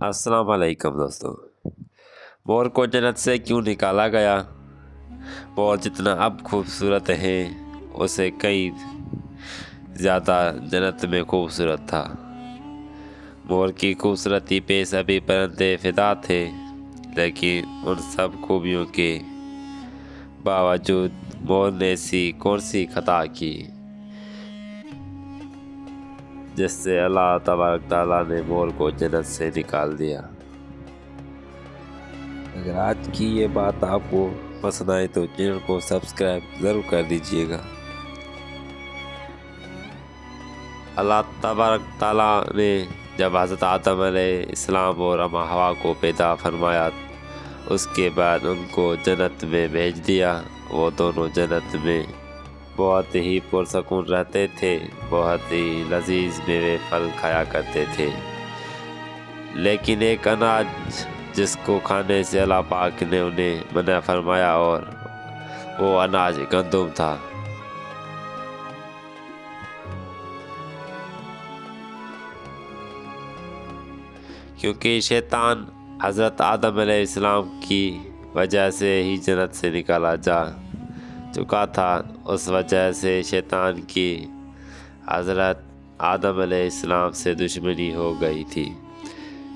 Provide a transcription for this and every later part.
अस्सलाम वालेकुम दोस्तों। मोर को जन्नत से क्यों निकाला गया? मोर जितना अब खूबसूरत है उसे कई ज़्यादा जन्नत में खूबसूरत था। मोर की खूबसूरती पे सभी परिंदे फिदा थे, लेकिन उन सब खूबियों के बावजूद मोर ने ऐसी कौन सी खता की जिससे अल्लाह तबारक ताला ने मोर को जन्नत से निकाल दिया। अगर आज की ये बात आपको पसंद आए तो चैनल को सब्सक्राइब ज़रूर कर दीजिएगा। अल्लाह तबारक ताला ने जब हज़रत आदम अलैहिस्सलाम और अम्मा हवा को पैदा फरमाया, उसके बाद उनको जन्नत में भेज दिया। वो दोनों जन्नत में बहुत ही पुरसकून रहते थे, बहुत ही लजीज मेवे फल खाया करते थे। लेकिन एक अनाज जिसको खाने से अल्लाह पाक ने उन्हें मना फरमाया, और वो अनाज गंदम था। क्योंकि शैतान हज़रत आदम अलैहिस्सलाम की वजह से ही जन्नत से निकाला जा चुका था, उस वजह से शैतान की हज़रत आदम अलैहिस्सलाम से दुश्मनी हो गई थी।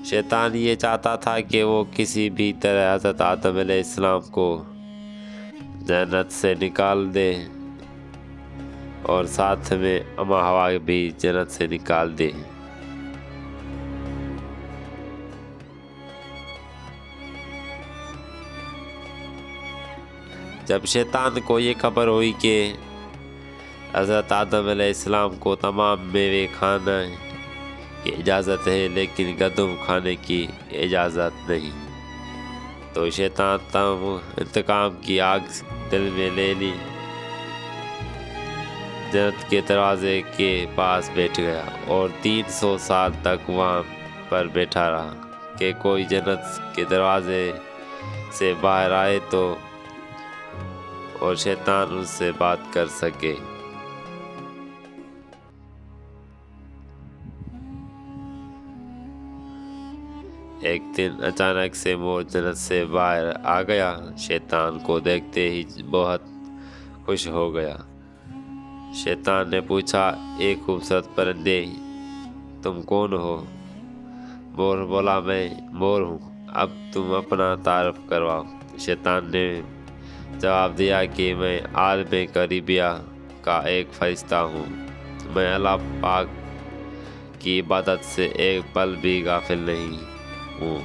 शैतान ये चाहता था कि वो किसी भी तरह हज़रत आदम अलैहिस्सलाम को जन्नत से निकाल दे और साथ में अम्मा हवा भी जन्नत से निकाल दे। जब शैतान को ये खबर हुई कि हज़रत आदम अलैहिस्सलाम को तमाम मेवे खाने की इजाज़त है, लेकिन गंदम खाने की इजाज़त नहीं, तो शैतान तम इंतकाम की आग दिल में ले ली। जन्नत के दरवाज़े के पास बैठ गया और 300 साल तक वहाँ पर बैठा रहा कि कोई जन्नत के दरवाज़े से बाहर आए तो और शैतान उससे बात कर सके। एक दिन अचानक से मोर जन्नत से बाहर आ गया। शैतान को देखते ही बहुत खुश हो गया। शैतान ने पूछा, एक खूबसूरत परिंदे, तुम कौन हो? मोर बोला, मैं मोर हूँ, अब तुम अपना तारुफ करवाओ। शैतान ने जवाब दिया कि मैं आलम करीबिया का एक फरिश्ता हूँ। मैं अल्लाह पाक की इबादत से एक पल भी गाफिल नहीं हूँ।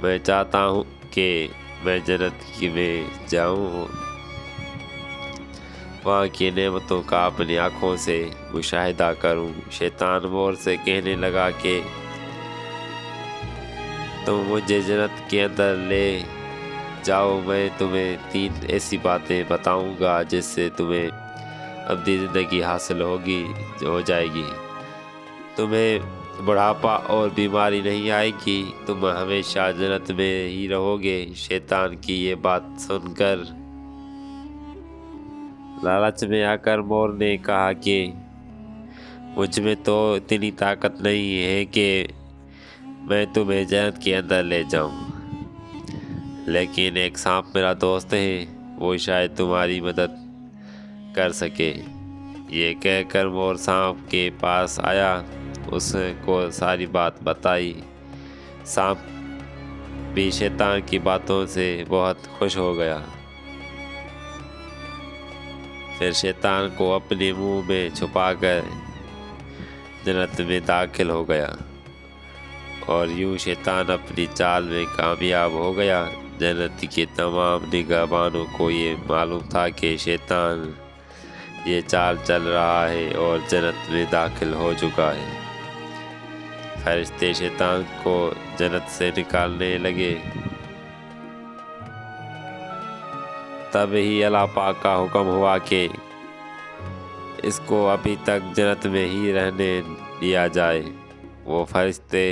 मैं चाहता हूँ कि मैं जन्नत की में जाऊँ, वहाँ की नेमतों का अपनी आँखों से मुशाहिदा करूँ। शैतान मोर से कहने लगा कि तुम मुझे जन्नत के अंदर ले जाओ, मैं तुम्हें 3 ऐसी बातें बताऊंगा जिससे तुम्हें अब्दी ज़िंदगी हासिल हो जाएगी। तुम्हें बुढ़ापा और बीमारी नहीं आएगी, तुम हमेशा जन्नत में ही रहोगे। शैतान की ये बात सुनकर लालच में आकर मोर ने कहा कि मुझ में तो इतनी ताकत नहीं है कि मैं तुम्हें जन्नत के अंदर ले जाऊं, लेकिन एक सांप मेरा दोस्त है, वो शायद तुम्हारी मदद कर सके। ये कहकर मोर सांप के पास आया, उसको सारी बात बताई। सांप भी शैतान की बातों से बहुत खुश हो गया। फिर शैतान को अपने मुंह में छुपाकर जन्नत में दाखिल हो गया और यूं शैतान अपनी चाल में कामयाब हो गया। जन्नत के तमाम निगहबानों को ये मालूम था कि शैतान ये चाल चल रहा है और जन्नत में दाखिल हो चुका है। फरिश्ते शैतान को जन्नत से निकालने लगे। तब ही अल्लाह पाक का हुक्म हुआ कि इसको अभी तक जन्नत में ही रहने दिया जाए। वो फरिश्ते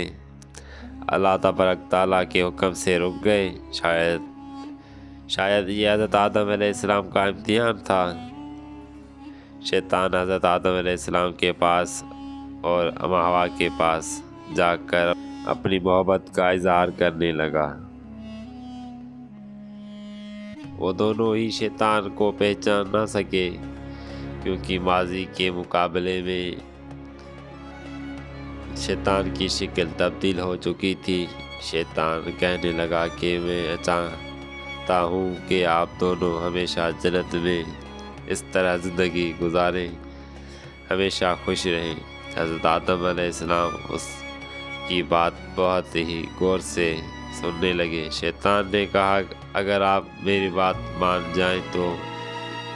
अल्लाह तबारक ताला के हुक्म से रुक गए। शायद ये हज़रत आदम अलैहिस्सलाम का इम्तिहान था। شیطان حضرت آدم علیہ السلام کے پاس اور اماں ہوا کے پاس جا کر اپنی محبت کا اظہار کرنے لگا۔ وہ دونوں ہی شیطان کو پہچان نہ سکے، کیونکہ ماضی کے مقابلے میں شیطان کی شکل تبدیل ہو چکی تھی۔ شیطان کہنے لگا کہ میں چاہتا ہوں کہ آپ دونوں ہمیشہ جنت میں اس طرح زندگی گزاریں، ہمیشہ خوش رہیں۔ حضرت آدم علیہ السلام اس کی بات بہت ہی غور سے سننے لگے۔ شیطان نے کہا، اگر آپ میری بات مان جائیں تو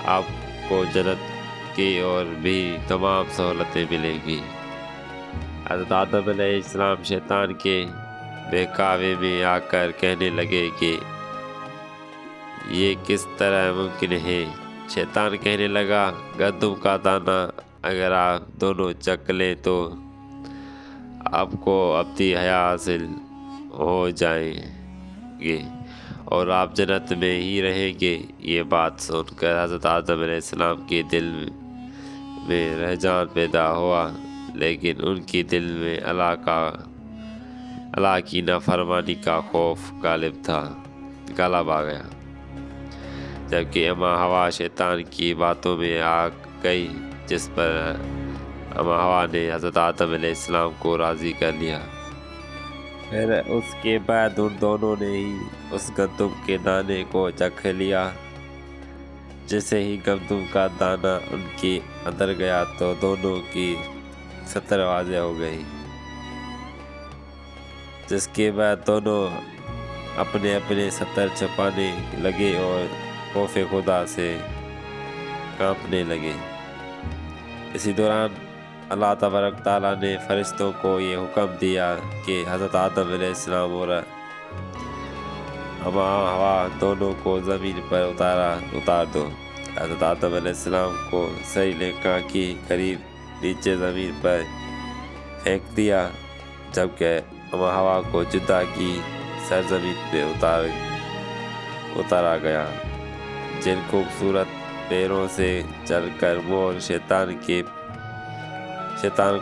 آپ کو جنت کی اور بھی تمام سہولتیں ملیں گی۔ حضرت آدم علیہ السلام شیطان کے بہکاوے میں آ کر کہنے لگے کہ یہ کس طرح ممکن ہے؟ شیطان کہنے لگا، گندم کا دانہ اگر آپ دونوں چکھ لیں تو آپ کو ابدی حیات حاصل ہو جائیں گے اور آپ جنت میں ہی رہیں گے۔ یہ بات سن کر حضرت آدم علیہ السلام کے دل میں رجحان پیدا ہوا، لیکن ان کی دل میں اللہ کی نافرمانی کا خوف غالب آ گیا۔ جبکہ اماں ہوا شیطان کی باتوں میں آ گئی، جس پر اماں ہوا نے حضرت آدم علیہ السلام کو راضی کر لیا۔ پھر اس کے بعد ان دونوں نے ہی اس گندم کے دانے کو چکھ لیا۔ جیسے ہی گندم کا دانہ ان کے اندر گیا تو دونوں کی سطر واضح ہو گئی، جس کے بعد دونوں اپنے اپنے سطر چھپانے لگے اور خوف خدا سے کانپنے لگے۔ اسی دوران اللہ تبارک تعالیٰ نے فرشتوں کو یہ حکم دیا کہ حضرت آدم علیہ السلام اور اماں ہوا دونوں کو زمین پر اتار دو۔ حضرت آدم علیہ السلام کو سری لنکا کے قریب نیچے زمین پر پھینک دیا، جبکہ اماں ہوا کو جدہ کی سرزمین پہ اتارا گیا، جن خوبصورت پیروں سے چل کر مور شیطان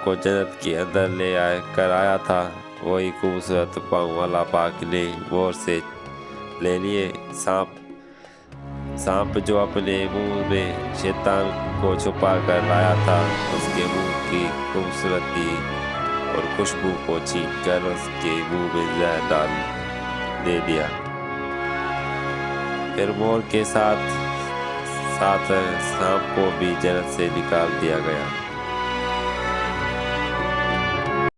کو جنت کے اندر لے کر آیا تھا، وہی خوبصورت پاؤں اللہ پاک نے مور سے لے لیے۔ سانپ جو اپنے منہ میں شیطان کو چھپا کر لایا تھا، اس کے منہ کی خوبصورتی اور خوشبو کو چھین کر اس کے منہ میں زہر دے دیا۔ پھر مور کے ساتھ سانپ کو بھی جنت سے نکال دیا گیا۔